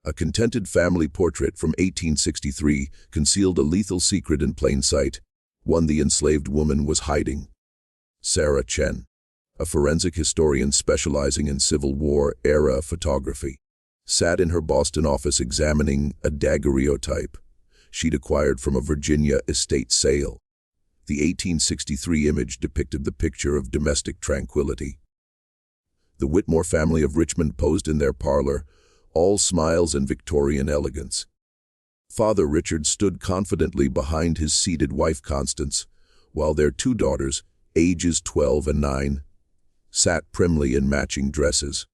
A contented family portrait from 1863 concealed a lethal secret in plain sight, one the enslaved woman was hiding. Sarah Chen, a forensic historian specializing in Civil War-era photography, sat in her Boston office examining a daguerreotype she'd acquired from a Virginia estate sale. The 1863 image depicted the picture of domestic tranquility. The Whitmore family of Richmond posed in their parlor, all smiles and Victorian elegance. Father Richard stood confidently behind his seated wife Constance, while their two daughters, ages 12 and 9, sat primly in matching dresses.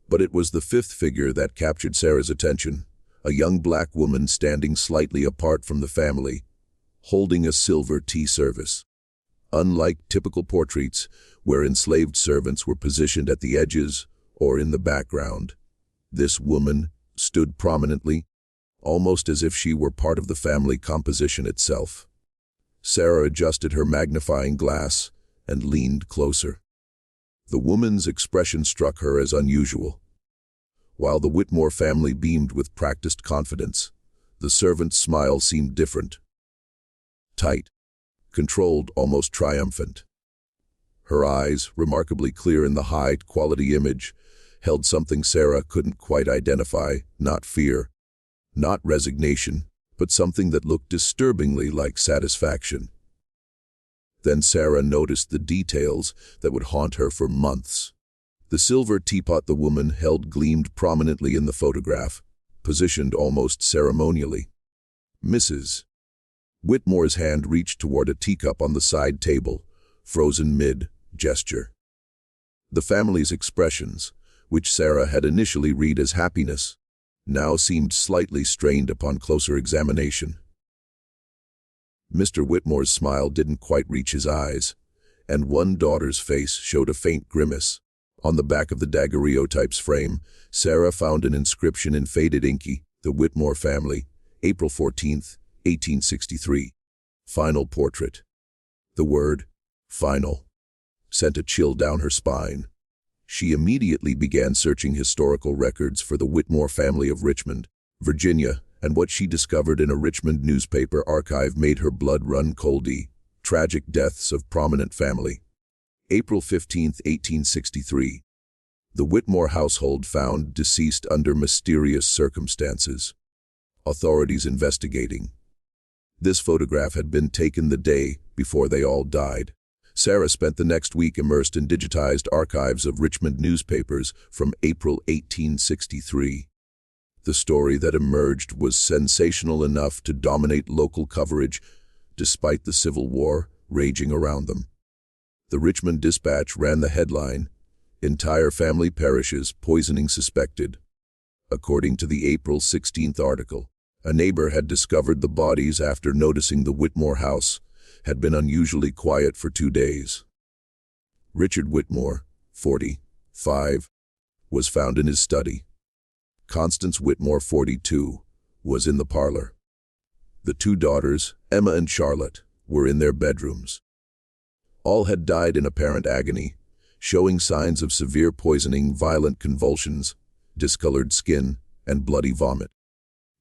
But it was the fifth figure that captured Sarah's attention, a young black woman standing slightly apart from the family, holding a silver tea service. Unlike typical portraits, where enslaved servants were positioned at the edges or in the background, this woman stood prominently, almost as if she were part of the family composition itself. Sarah adjusted her magnifying glass and leaned closer. The woman's expression struck her as unusual. While the Whitmore family beamed with practiced confidence, the servant's smile seemed different. Tight, controlled, almost triumphant. Her eyes, remarkably clear in the high-quality image, held something Sarah couldn't quite identify, not fear, not resignation, but something that looked disturbingly like satisfaction. Then Sarah noticed the details that would haunt her for months. The silver teapot the woman held gleamed prominently in the photograph, positioned almost ceremonially. Mrs. Whitmore's hand reached toward a teacup on the side table, frozen mid-gesture. The family's expressions, which Sarah had initially read as happiness, now seemed slightly strained upon closer examination. Mr. Whitmore's smile didn't quite reach his eyes, and one daughter's face showed a faint grimace. On the back of the daguerreotype's frame, Sarah found an inscription in faded inky, "The Whitmore Family, April 14th, 1863. Final portrait." The word, "final," sent a chill down her spine. She immediately began searching historical records for the Whitmore family of Richmond, Virginia, and what she discovered in a Richmond newspaper archive made her blood run cold. Tragic deaths of prominent family. April 15th, 1863. The Whitmore household found deceased under mysterious circumstances. Authorities investigating. This photograph had been taken the day before they all died. Sarah spent the next week immersed in digitized archives of Richmond newspapers from April 1863. The story that emerged was sensational enough to dominate local coverage, despite the Civil War raging around them. The Richmond Dispatch ran the headline, "Entire Family Perishes, Poisoning Suspected." According to the April 16th article, a neighbor had discovered the bodies after noticing the Whitmore house had been unusually quiet for 2 days. Richard Whitmore, 45, was found in his study. Constance Whitmore, 42, was in the parlor. The two daughters, Emma and Charlotte, were in their bedrooms. All had died in apparent agony, showing signs of severe poisoning, violent convulsions, discolored skin, and bloody vomit.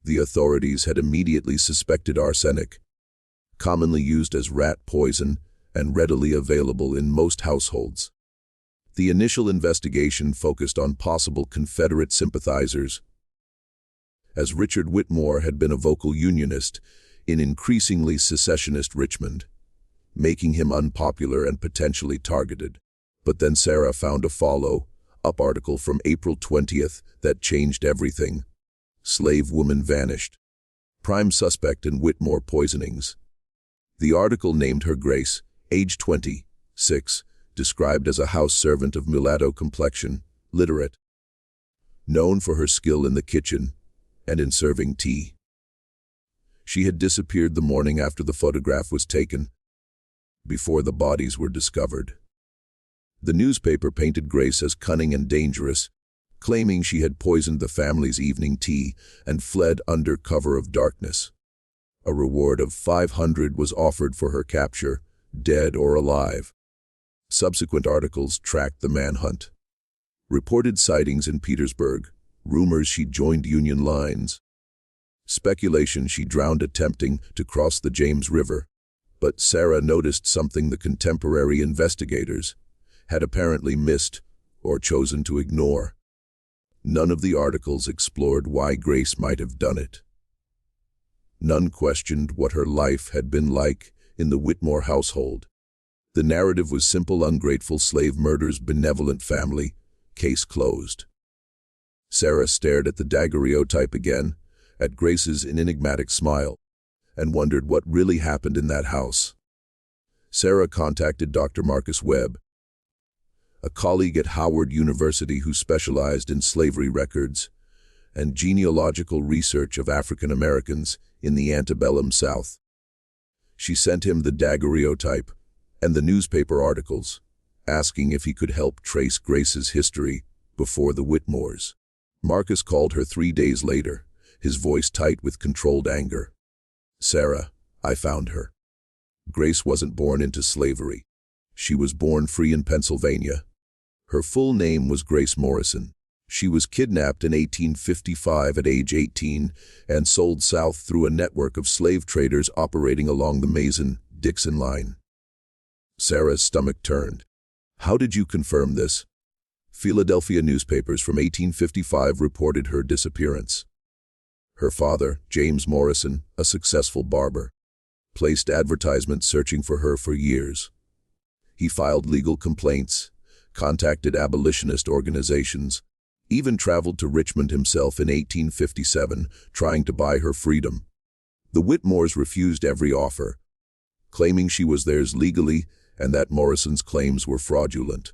The authorities had immediately suspected arsenic, commonly used as rat poison and readily available in most households. The initial investigation focused on possible Confederate sympathizers, as Richard Whitmore had been a vocal Unionist in increasingly secessionist Richmond, making him unpopular and potentially targeted. But then Sarah found a follow-up article from April 20th that changed everything. Slave woman vanished. Prime suspect in Whitmore poisonings. The article named her Grace, age 26, described as a house servant of mulatto complexion, literate, known for her skill in the kitchen and in serving tea. She had disappeared the morning after the photograph was taken, before the bodies were discovered. The newspaper painted Grace as cunning and dangerous, claiming she had poisoned the family's evening tea and fled under cover of darkness. A reward of $500 was offered for her capture, dead or alive. Subsequent articles tracked the manhunt. Reported sightings in Petersburg, Rumors she joined Union lines. Speculation she drowned attempting to cross the James River. But Sarah noticed something the contemporary investigators had apparently missed or chosen to ignore. None of the articles explored why Grace might have done it. None questioned what her life had been like in the Whitmore household. The narrative was simple: ungrateful slave murders, benevolent family, case closed. Sarah stared at the daguerreotype again, at Grace's enigmatic smile, and wondered what really happened in that house. Sarah contacted Dr. Marcus Webb, a colleague at Howard University who specialized in slavery records and genealogical research of African Americans in the antebellum South. She sent him the daguerreotype and the newspaper articles, asking if he could help trace Grace's history before the Whitmores. Marcus called her 3 days later, his voice tight with controlled anger. "Sarah, I found her. Grace wasn't born into slavery. She was born free in Pennsylvania. Her full name was Grace Morrison. She was kidnapped in 1855 at age 18 and sold south through a network of slave traders operating along the Mason-Dixon line." Sarah's stomach turned. "How did you confirm this?" Philadelphia newspapers from 1855 reported her disappearance. Her father, James Morrison, a successful barber, placed advertisements searching for her for years. He filed legal complaints, contacted abolitionist organizations, even traveled to Richmond himself in 1857, trying to buy her freedom. The Whitmores refused every offer, claiming she was theirs legally and that Morrison's claims were fraudulent.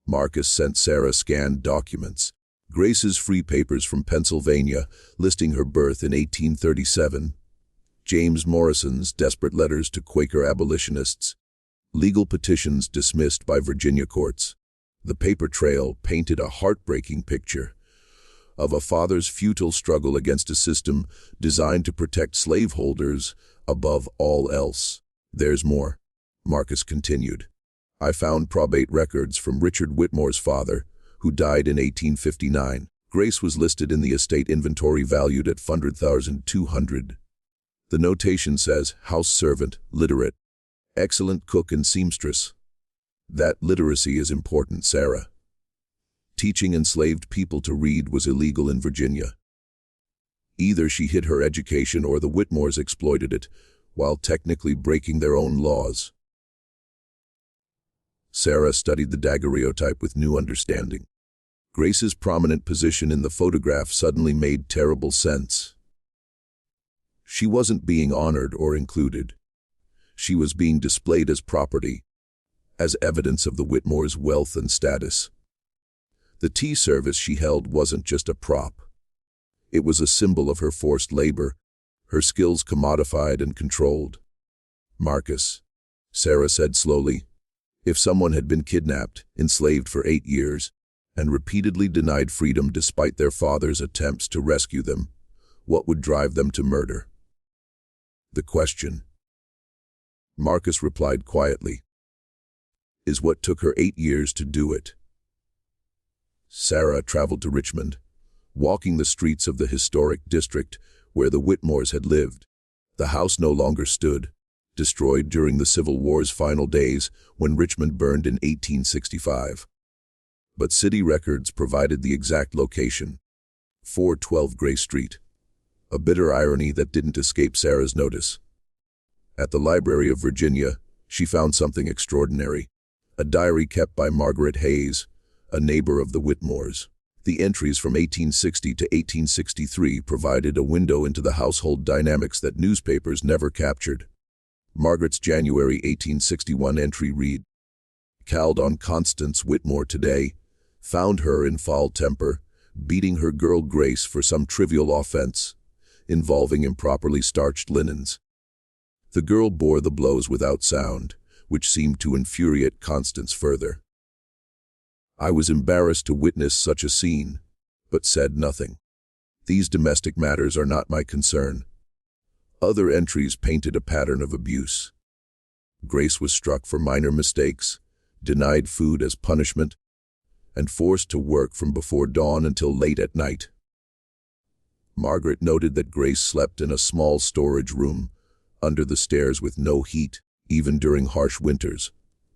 Marcus sent Sarah scanned documents, Grace's free papers from Pennsylvania listing her birth in 1837, James Morrison's desperate letters to Quaker abolitionists, legal petitions dismissed by Virginia courts. The paper trail painted a heartbreaking picture of a father's futile struggle against a system designed to protect slaveholders above all else. "There's more," Marcus continued. "I found probate records from Richard Whitmore's father, who died in 1859. Grace was listed in the estate inventory valued at $100,200. The notation says, house servant, literate, excellent cook and seamstress. That literacy is important, Sarah. Teaching enslaved people to read was illegal in Virginia. Either she hid her education or the Whitmores exploited it, while technically breaking their own laws." Sarah studied the daguerreotype with new understanding. Grace's prominent position in the photograph suddenly made terrible sense. She wasn't being honored or included. She was being displayed as property, as evidence of the Whitmores' wealth and status. The tea service she held wasn't just a prop. It was a symbol of her forced labor, her skills commodified and controlled. "Marcus," Sarah said slowly, "if someone had been kidnapped, enslaved for 8 years, and repeatedly denied freedom despite their father's attempts to rescue them, what would drive them to murder?" "The question," Marcus replied quietly, "is what took her 8 years to do it." Sarah traveled to Richmond, walking the streets of the historic district where the Whitmores had lived. The house no longer stood, destroyed during the Civil War's final days when Richmond burned in 1865. But city records provided the exact location, 412 Gray Street, a bitter irony that didn't escape Sarah's notice. At the Library of Virginia, she found something extraordinary, a diary kept by Margaret Hayes, a neighbor of the Whitmores. The entries from 1860 to 1863 provided a window into the household dynamics that newspapers never captured. Margaret's January 1861 entry read, "Called on Constance Whitmore today, found her in foul temper, beating her girl Grace for some trivial offense, involving improperly starched linens. The girl bore the blows without sound, which seemed to infuriate Constance further. I was embarrassed to witness such a scene, but said nothing. These domestic matters are not my concern." Other entries painted a pattern of abuse. Grace was struck for minor mistakes, denied food as punishment, and forced to work from before dawn until late at night. Margaret noted that Grace slept in a small storage room under the stairs with no heat, even during harsh winters.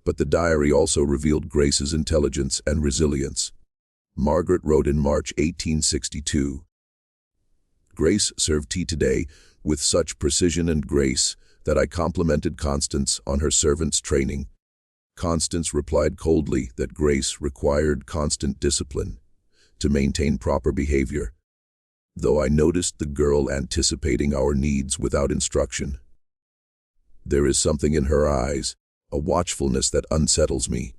But the diary also revealed Grace's intelligence and resilience. Margaret wrote in March 1862, "Grace served tea today with such precision and grace that I complimented Constance on her servant's training. Constance replied coldly that Grace required constant discipline to maintain proper behavior, though I noticed the girl anticipating our needs without instruction. There is something in her eyes, a watchfulness that unsettles me."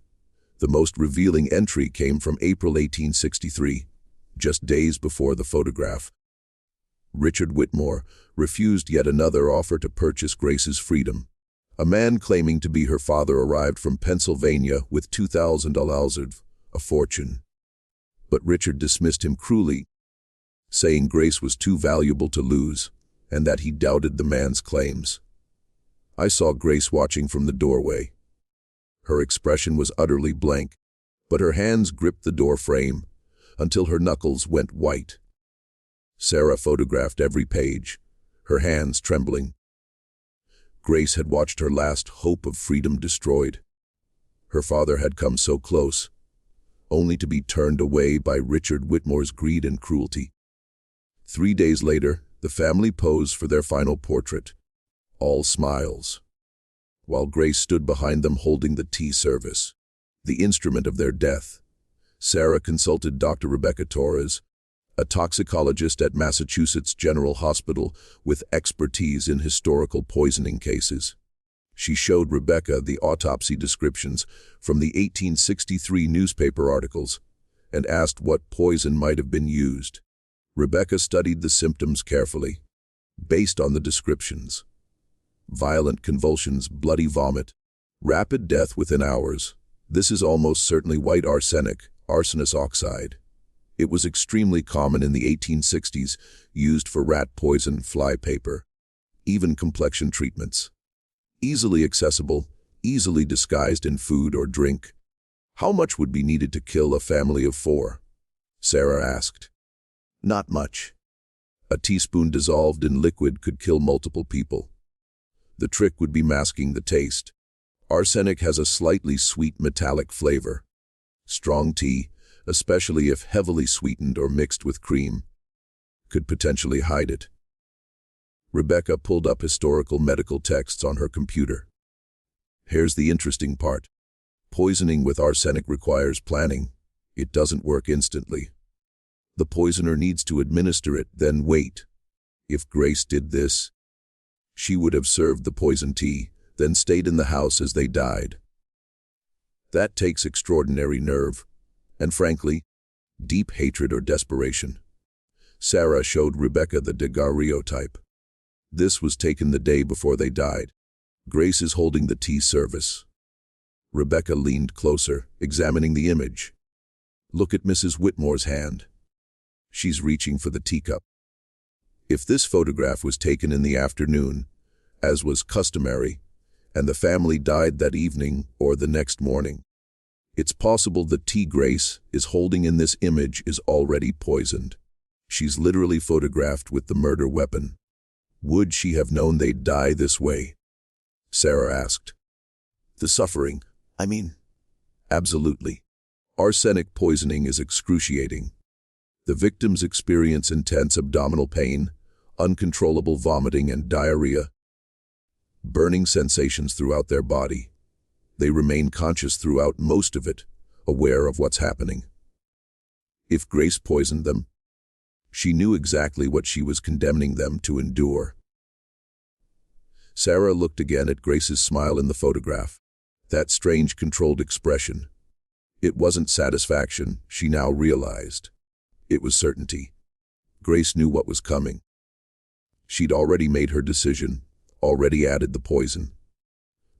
The most revealing entry came from April 1863, just days before the photograph. Richard Whitmore refused yet another offer to purchase Grace's freedom. A man claiming to be her father arrived from Pennsylvania with $2,000, a fortune. But Richard dismissed him cruelly, saying Grace was too valuable to lose, and that he doubted the man's claims. I saw Grace watching from the doorway. Her expression was utterly blank, but her hands gripped the door frame until her knuckles went white. Sarah photographed every page, her hands trembling. Grace had watched her last hope of freedom destroyed. Her father had come so close, only to be turned away by Richard Whitmore's greed and cruelty. 3 days later, the family posed for their final portrait, all smiles, while Grace stood behind them holding the tea service, the instrument of their death. Sarah consulted Dr. Rebecca Torres, a toxicologist at Massachusetts General Hospital with expertise in historical poisoning cases. She showed Rebecca the autopsy descriptions from the 1863 newspaper articles and asked what poison might have been used. Rebecca studied the symptoms carefully, based on the descriptions. Violent convulsions, bloody vomit, rapid death within hours. This is almost certainly white arsenic, arsenious oxide. It was extremely common in the 1860s, used for rat poison, fly paper, even complexion treatments. Easily accessible, easily disguised in food or drink. How much would be needed to kill a family of 4? Sarah asked. Not much. A teaspoon dissolved in liquid could kill multiple people. The trick would be masking the taste. Arsenic has a slightly sweet metallic flavor. Strong tea, especially if heavily sweetened or mixed with cream, could potentially hide it. Rebecca pulled up historical medical texts on her computer. Here's the interesting part. Poisoning with arsenic requires planning. It doesn't work instantly. The poisoner needs to administer it, then wait. If Grace did this, she would have served the poison tea, then stayed in the house as they died. That takes extraordinary nerve, and frankly, deep hatred or desperation. Sarah showed Rebecca the daguerreotype. This was taken the day before they died. Grace is holding the tea service. Rebecca leaned closer, examining the image. Look at Mrs. Whitmore's hand. She's reaching for the teacup. If this photograph was taken in the afternoon, as was customary, and the family died that evening or the next morning, it's possible the tea Grace is holding in this image is already poisoned. She's literally photographed with the murder weapon. Would she have known they'd die this way? Sarah asked. The suffering, I mean. Absolutely. Arsenic poisoning is excruciating. The victims experience intense abdominal pain, uncontrollable vomiting and diarrhea, burning sensations throughout their body. They remain conscious throughout most of it, aware of what's happening. If Grace poisoned them, she knew exactly what she was condemning them to endure. Sarah looked again at Grace's smile in the photograph. That strange, controlled expression. It wasn't satisfaction, she now realized. It was certainty. Grace knew what was coming. She'd already made her decision, already added the poison.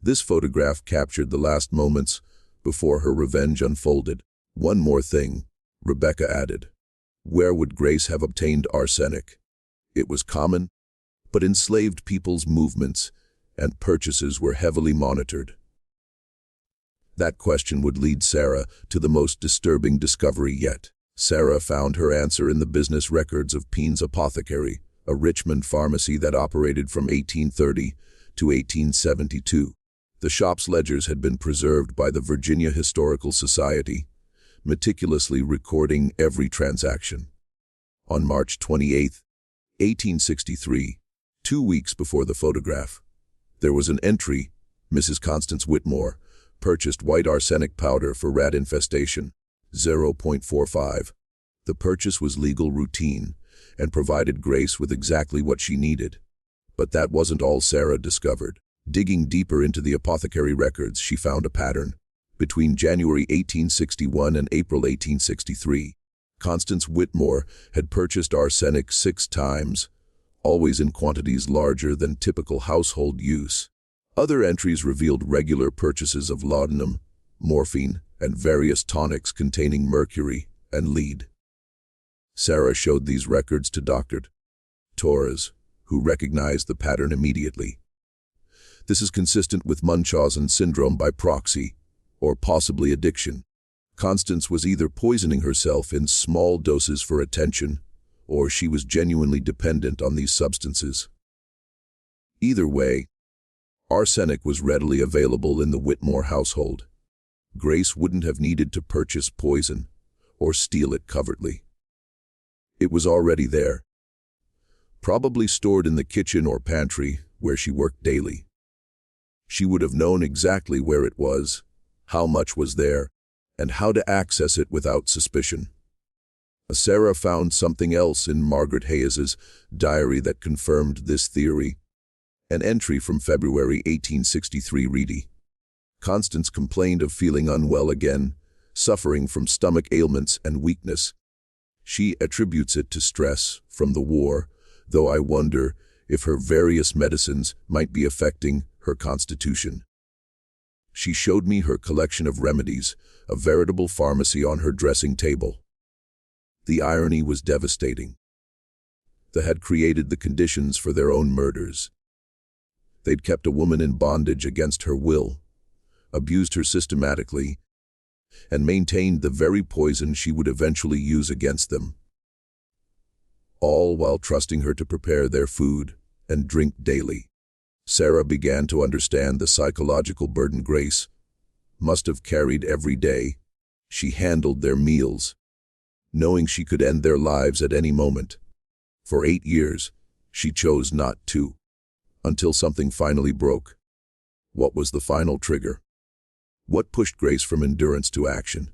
This photograph captured the last moments before her revenge unfolded. One more thing, Rebecca added. Where would Grace have obtained arsenic? It was common, but enslaved people's movements and purchases were heavily monitored. That question would lead Sarah to the most disturbing discovery yet. Sarah found her answer in the business records of Peen's Apothecary, a Richmond pharmacy that operated from 1830 to 1872. The shop's ledgers had been preserved by the Virginia Historical Society, meticulously recording every transaction. On March 28, 1863, 2 weeks before the photograph, there was an entry: Mrs. Constance Whitmore purchased white arsenic powder for rat infestation, 0.45. The purchase was legal routine and provided Grace with exactly what she needed. But that wasn't all Sarah discovered. Digging deeper into the apothecary records, she found a pattern. Between January 1861 and April 1863, Constance Whitmore had purchased arsenic 6 times, always in quantities larger than typical household use. Other entries revealed regular purchases of laudanum, morphine, and various tonics containing mercury and lead. Sarah showed these records to Dr. Torres, who recognized the pattern immediately. This is consistent with Munchausen syndrome by proxy, or possibly addiction. Constance was either poisoning herself in small doses for attention, or she was genuinely dependent on these substances. Either way, arsenic was readily available in the Whitmore household. Grace wouldn't have needed to purchase poison or steal it covertly. It was already there, probably stored in the kitchen or pantry where she worked daily. She would have known exactly where it was, how much was there, and how to access it without suspicion. Sarah found something else in Margaret Hayes's diary that confirmed this theory. An entry from February 1863 read: Constance complained of feeling unwell again, suffering from stomach ailments and weakness. She attributes it to stress from the war, though I wonder if her various medicines might be affecting her constitution. She showed me her collection of remedies, a veritable pharmacy on her dressing table. The irony was devastating. They had created the conditions for their own murders. They'd kept a woman in bondage against her will, abused her systematically, and maintained the very poison she would eventually use against them. All while trusting her to prepare their food and drink daily. Sarah began to understand the psychological burden Grace must have carried every day. She handled their meals, knowing she could end their lives at any moment. For 8 years, she chose not to, until something finally broke. What was the final trigger? What pushed Grace from endurance to action?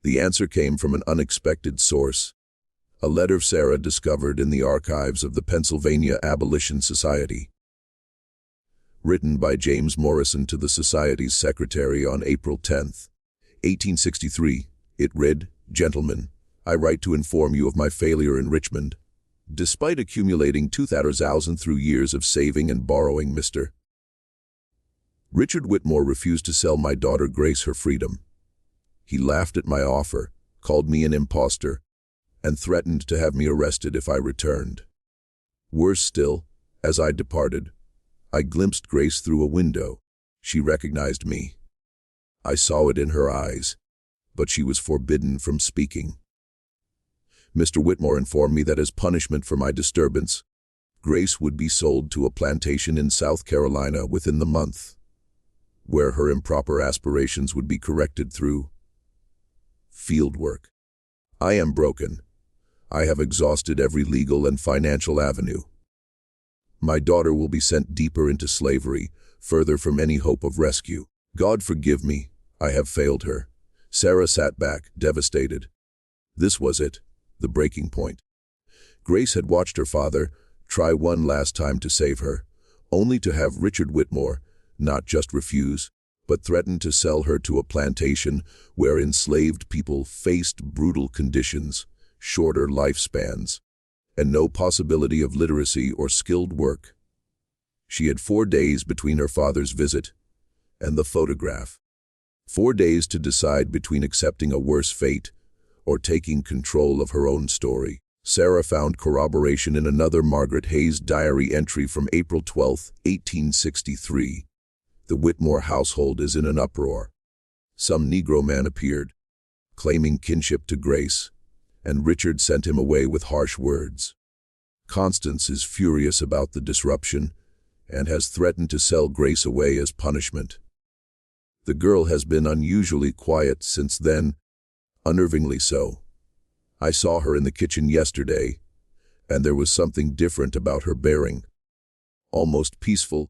The answer came from an unexpected source: a letter Sarah discovered in the archives of the Pennsylvania Abolition Society. Written by James Morrison to the Society's secretary on April 10, 1863, it read, "Gentlemen, I write to inform you of my failure in Richmond. Despite accumulating 2,000 through years of saving and borrowing, Mr. Richard Whitmore refused to sell my daughter Grace her freedom. He laughed at my offer, called me an impostor, and threatened to have me arrested if I returned. Worse still, as I departed, I glimpsed Grace through a window. She recognized me. I saw it in her eyes, but she was forbidden from speaking. Mr. Whitmore informed me that as punishment for my disturbance, Grace would be sold to a plantation in South Carolina within the month, where her improper aspirations would be corrected through field work. I am broken. I have exhausted every legal and financial avenue. My daughter will be sent deeper into slavery, further from any hope of rescue. God forgive me, I have failed her." Sarah sat back, devastated. This was it, the breaking point. Grace had watched her father try one last time to save her, only to have Richard Whitmore not just refuse, but threaten to sell her to a plantation where enslaved people faced brutal conditions, shorter lifespans, and no possibility of literacy or skilled work. She had 4 days between her father's visit and the photograph. 4 days to decide between accepting a worse fate or taking control of her own story. Sarah found corroboration in another Margaret Hayes diary entry from April 12, 1863. The Whitmore household is in an uproar. some Negro man appeared, claiming kinship to Grace, and Richard sent him away with harsh words. Constance is furious about the disruption and has threatened to sell Grace away as punishment. The girl has been unusually quiet since then, unnervingly so. I saw her in the kitchen yesterday, and there was something different about her bearing. Almost peaceful,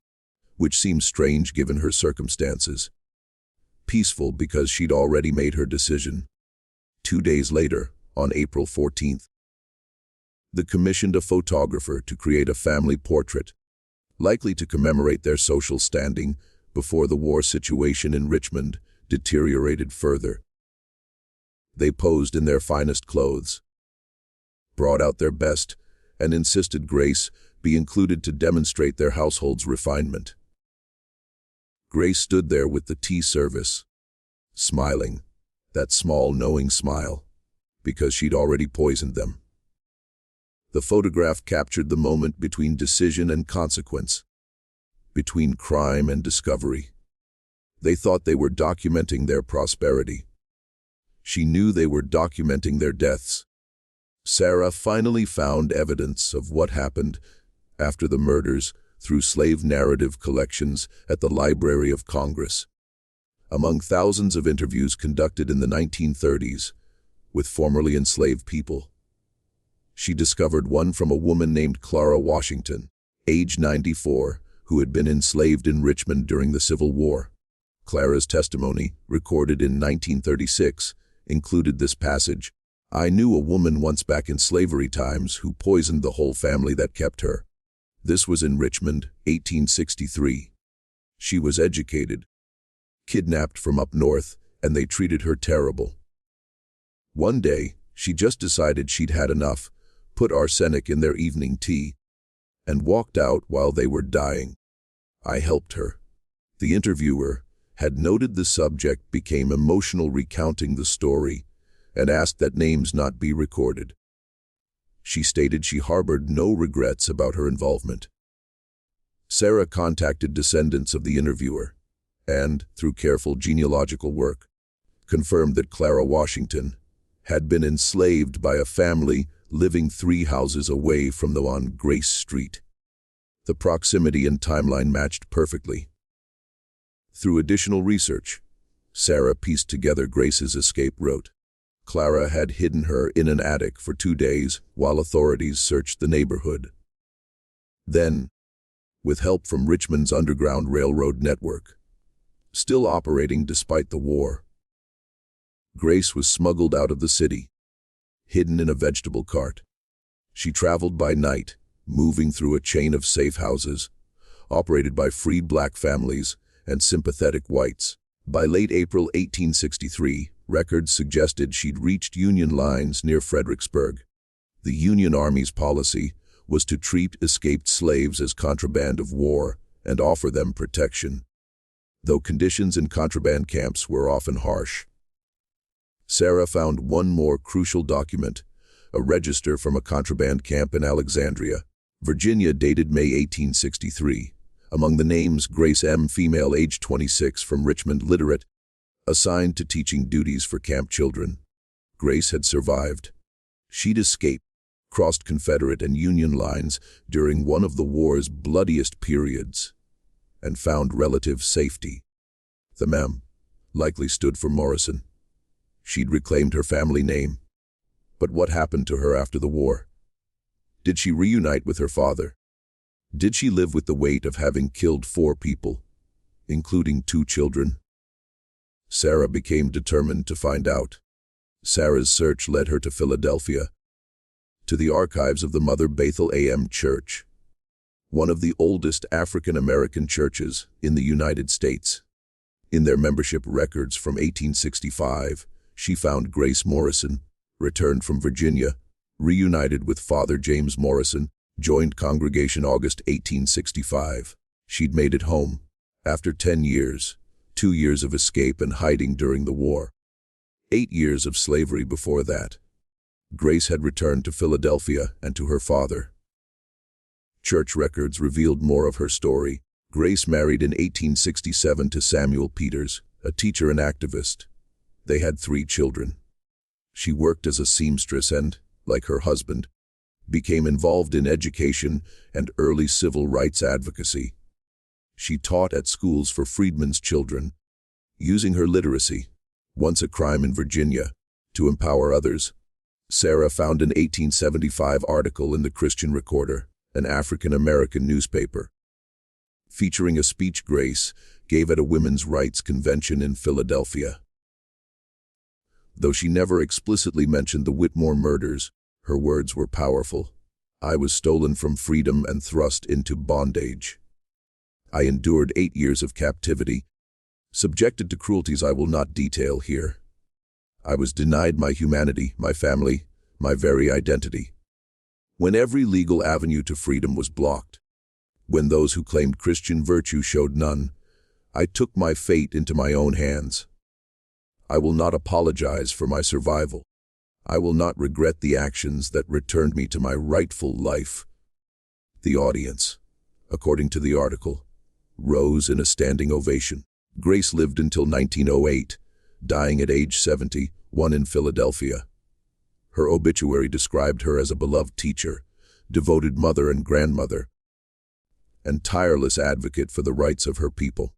which seems strange given her circumstances. Peaceful because she'd already made her decision. 2 days later, on April 14th, they commissioned a photographer to create a family portrait, likely to commemorate their social standing before the war situation in Richmond deteriorated further. They posed in their finest clothes, brought out their best, and insisted Grace be included to demonstrate their household's refinement. Grace stood there with the tea service, smiling, that small knowing smile, because she'd already poisoned them. The photograph captured the moment between decision and consequence, between crime and discovery. They thought they were documenting their prosperity. She knew they were documenting their deaths. Sarah finally found evidence of what happened after the murders through slave narrative collections at the Library of Congress. Among thousands of interviews conducted in the 1930s with formerly enslaved people, she discovered one from a woman named Clara Washington, age 94, who had been enslaved in Richmond during the Civil War. Clara's testimony, recorded in 1936, included this passage: "I knew a woman once back in slavery times who poisoned the whole family that kept her. This was in Richmond, 1863. She was educated, kidnapped from up north, and they treated her terrible. One day, she just decided she'd had enough, put arsenic in their evening tea, and walked out while they were dying. I helped her." The interviewer had noted the subject became emotional recounting the story and asked that names not be recorded. She stated she harbored no regrets about her involvement. Sarah contacted descendants of the interviewer and, through careful genealogical work, confirmed that Clara Washington had been enslaved by a family living 3 houses away from them on Grace Street. The proximity and timeline matched perfectly. Through additional research, Sarah pieced together Grace's escape route. Clara had hidden her in an attic for 2 days while authorities searched the neighborhood. Then, with help from Richmond's Underground Railroad network, still operating despite the war, Grace was smuggled out of the city, hidden in a vegetable cart. She traveled by night, moving through a chain of safe houses, operated by free black families and sympathetic whites. By late April 1863, records suggested she'd reached Union lines near Fredericksburg. The Union Army's policy was to treat escaped slaves as contraband of war and offer them protection, though conditions in contraband camps were often harsh. Sarah found one more crucial document, a register from a contraband camp in Alexandria, Virginia, dated May 1863. Among the names, Grace M., female, age 26, from Richmond, literate, assigned to teaching duties for camp children. Grace had survived. She'd escaped, crossed Confederate and Union lines during one of the war's bloodiest periods, and found relative safety. The M. likely stood for Morrison. She'd reclaimed her family name. But what happened to her after the war? Did she reunite with her father? Did she live with the weight of having killed 4 people, including 2 children? Sarah became determined to find out. Sarah's search led her to Philadelphia, to the archives of the Mother Bethel A.M. Church, one of the oldest African-American churches in the United States. In their membership records from 1865, she found Grace Morrison, returned from Virginia, reunited with Father James Morrison, joined congregation August 1865. She'd made it home, after 10 years, 2 years of escape and hiding during the war, 8 years of slavery before that. Grace had returned to Philadelphia and to her father. Church records revealed more of her story. Grace married in 1867 to Samuel Peters, a teacher and activist. They had 3 children. She worked as a seamstress and, like her husband, became involved in education and early civil rights advocacy. She taught at schools for freedmen's children, using her literacy, once a crime in Virginia, to empower others. Sarah found an 1875 article in the Christian Recorder, an African-American newspaper, featuring a speech Grace gave at a women's rights convention in Philadelphia. Though she never explicitly mentioned the Whitmore murders, her words were powerful. I was stolen from freedom and thrust into bondage. I endured 8 years of captivity, subjected to cruelties I will not detail here. I was denied my humanity, my family, my very identity. When every legal avenue to freedom was blocked, when those who claimed Christian virtue showed none, I took my fate into my own hands. I will not apologize for my survival. I will not regret the actions that returned me to my rightful life. The audience, according to the article, rose in a standing ovation. Grace lived until 1908, dying at age 71 in Philadelphia. Her obituary described her as a beloved teacher, devoted mother and grandmother, and tireless advocate for the rights of her people.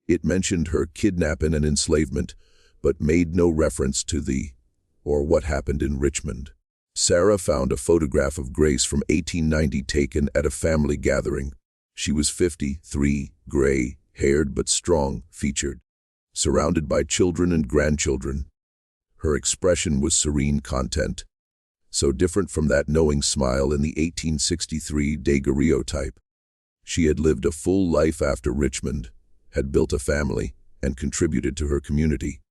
It mentioned her kidnapping and enslavement, but made no reference to what happened in Richmond. Sarah found a photograph of Grace from 1890 taken at a family gathering. She was 53, gray-haired but strong-featured, surrounded by children and grandchildren. Her expression was serene content, so different from that knowing smile in the 1863 daguerreotype. She had lived a full life after Richmond, had built a family, and contributed to her community.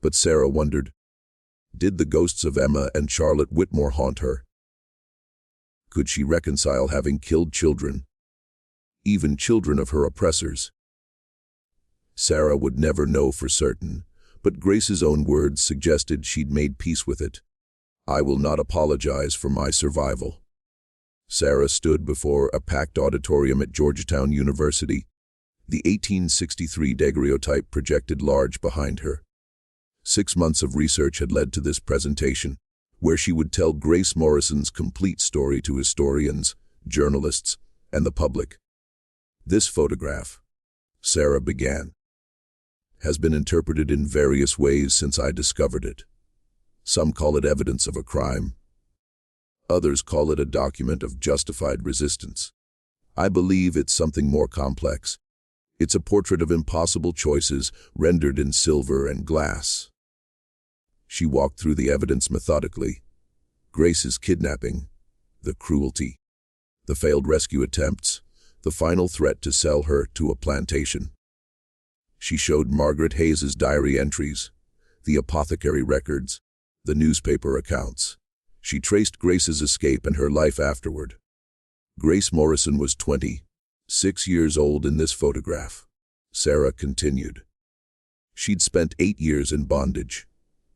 But Sarah wondered, did the ghosts of Emma and Charlotte Whitmore haunt her? Could she reconcile having killed children, even children of her oppressors? Sarah would never know for certain, but Grace's own words suggested she'd made peace with it. I will not apologize for my survival. Sarah stood before a packed auditorium at Georgetown University, the 1863 daguerreotype projected large behind her. 6 months of research had led to this presentation, where she would tell Grace Morrison's complete story to historians, journalists, and the public. This photograph, Sarah began, has been interpreted in various ways since I discovered it. Some call it evidence of a crime. Others call it a document of justified resistance. I believe it's something more complex. It's a portrait of impossible choices rendered in silver and glass. She walked through the evidence methodically. Grace's kidnapping, the cruelty, the failed rescue attempts, the final threat to sell her to a plantation. She showed Margaret Hayes's diary entries, the apothecary records, the newspaper accounts. She traced Grace's escape and her life afterward. Grace Morrison was 26 years old in this photograph. Sarah continued. She'd spent 8 years in bondage,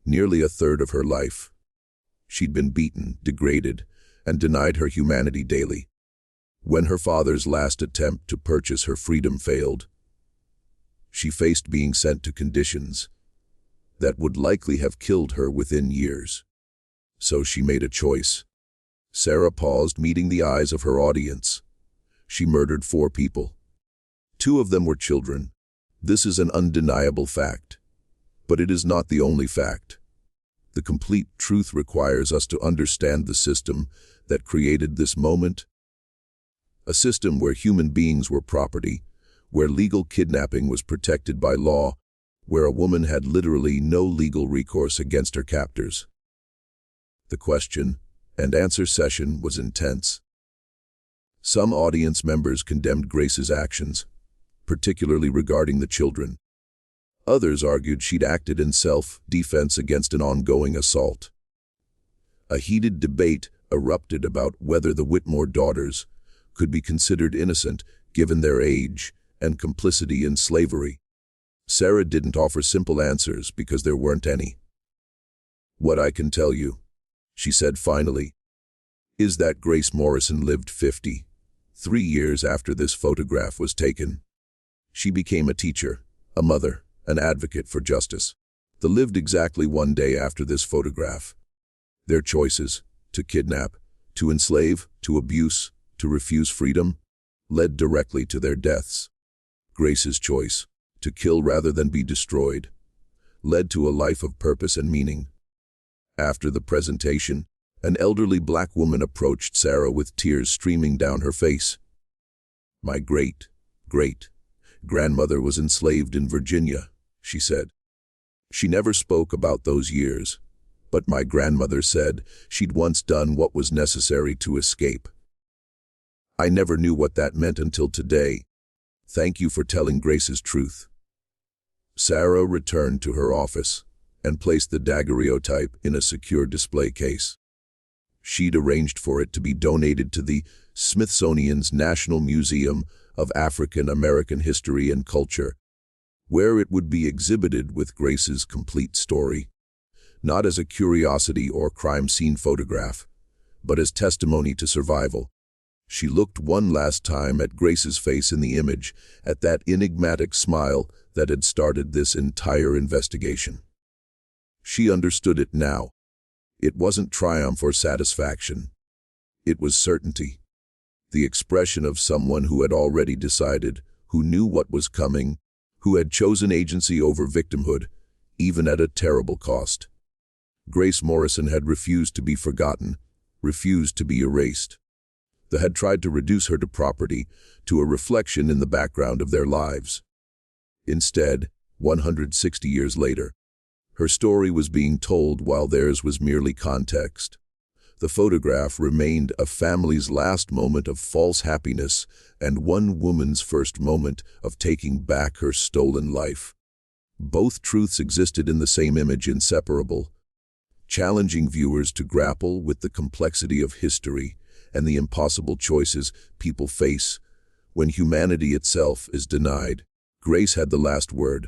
nearly a third of her life. She'd been beaten, degraded, and denied her humanity daily. When her father's last attempt to purchase her freedom failed, she faced being sent to conditions that would likely have killed her within years. So she made a choice. Sarah paused, meeting the eyes of her audience. She murdered 4 people. 2 of them were children. This is an undeniable fact. But it is not the only fact. The complete truth requires us to understand the system that created this moment. A system where human beings were property, where legal kidnapping was protected by law, where a woman had literally no legal recourse against her captors. The question and answer session was intense. Some audience members condemned Grace's actions, particularly regarding the children. Others argued she'd acted in self-defense against an ongoing assault. A heated debate erupted about whether the Whitmore daughters could be considered innocent given their age and complicity in slavery. Sarah didn't offer simple answers because there weren't any. What I can tell you, she said finally, is that Grace Morrison lived 53 years after this photograph was taken. She became a teacher, a mother, an advocate for justice. They lived exactly one day after this photograph. Their choices, to kidnap, to enslave, to abuse, to refuse freedom, led directly to their deaths. Grace's choice, to kill rather than be destroyed, led to a life of purpose and meaning. After the presentation, an elderly black woman approached Sarah with tears streaming down her face. "My great-grandmother was enslaved in Virginia," she said. "She never spoke about those years, but my grandmother said she'd once done what was necessary to escape. I never knew what that meant until today. Thank you for telling Grace's truth." Sarah returned to her office and placed the daguerreotype in a secure display case. She'd arranged for it to be donated to the Smithsonian's National Museum of African American History and Culture, where it would be exhibited with Grace's complete story, not as a curiosity or crime scene photograph, but as testimony to survival. She looked one last time at Grace's face in the image, at that enigmatic smile that had started this entire investigation. She understood it now. It wasn't triumph or satisfaction. It was certainty. The expression of someone who had already decided, who knew what was coming, who had chosen agency over victimhood, even at a terrible cost. Grace Morrison had refused to be forgotten, refused to be erased. They had tried to reduce her to property, to a reflection in the background of their lives. Instead, 160 years later, her story was being told while theirs was merely context. The photograph remained a family's last moment of false happiness and one woman's first moment of taking back her stolen life. Both truths existed in the same image, inseparable, challenging viewers to grapple with the complexity of history and the impossible choices people face when humanity itself is denied. Grace had the last word.